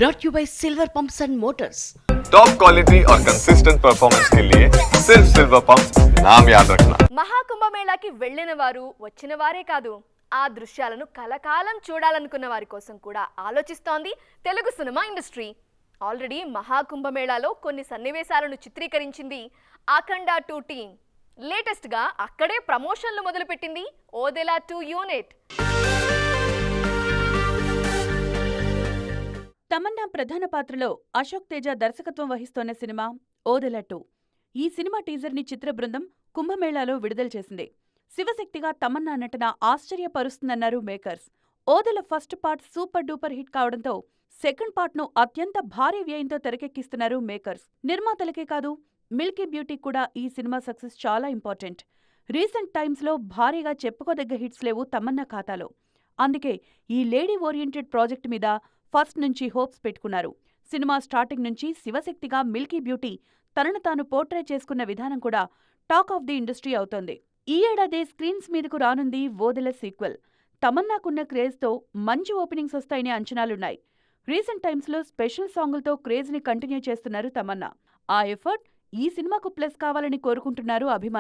brought you by Silver Pumps and Motors. Top quality और consistent performance के लिए सिर्फ सिल्वर पंप्स नाम याद रखना. మహాకుంభమేళాకి వెళ్ళిన వారు వచ్చిన వారే కాదు, ఆ దృశ్యాలను కలకాలం చూడాలనుకున్న వారి కోసం కూడా ఆలోచిస్తోంది తెలుగు సినిమా ఇండస్ట్రీ. ఆల్రెడీ మహాకుంభమేళాలో కొన్ని సన్నివేశాలను చిత్రీకరించింది అఖండ 2 టీమ్. లేటెస్ట్గా అక్కడే ప్రమోషన్లు మొదలుపెట్టింది ఓదెలా 2 యూనిట్. తమన్నా ప్రధాన పాత్రలో అశోక్ తేజ దర్శకత్వం వహిస్తోన్న సినిమా ఓదెలా 2. ఈ సినిమా టీజర్ని చిత్ర బృందం కుంభమేళాలో విడుదల చేసింది. శివశక్తిగా తమన్నా నటన ఆశ్చర్యపరుస్తుందన్నారు makers. Odela first part super duper hit కావడంతో సెకండ్ పార్ట్ను అత్యంత భారీ వ్యయంతో తెరకెక్కిస్తున్నారు మేకర్స్. నిర్మాతలకే కాదు, మిల్కీ బ్యూటీ కూడా ఈ సినిమా సక్సెస్ చాలా ఇంపార్టెంట్. రీసెంట్ టైమ్స్లో భారీగా చెప్పుకోదగ్గ హిట్స్ లేవు తమన్నా ఖాతాలో. అందుకే ఈ లేడీ ఓరియంటెడ్ ప్రాజెక్ట్ మీద ఫస్ట్ నుంచి హోప్స్ పెట్టుకున్నారు. సినిమా స్టార్టింగ్ నుంచి శివశక్తిగా మిల్కీ బ్యూటీ తనను తాను పోర్ట్రే చేసుకున్న విధానం కూడా టాక్ ఆఫ్ ది ఇండస్ట్రీ అవుతోంది. ఈ ఏడాదే స్క్రీన్స్ మీదకు రానుంది ఓదెల సీక్వెల్. తమన్నాకున్న క్రేజ్తో మంచి ఓపెనింగ్స్ వస్తాయనే అంచనాలున్నాయి. రీసెంట్ టైమ్స్లో స్పెషల్ సాంగులతో క్రేజ్ని కంటిన్యూ చేస్తున్నారు తమన్నా. ఆ ఎఫర్ట్ ఈ సినిమాకు ప్లస్ కావాలని కోరుకుంటున్నారు అభిమానులు.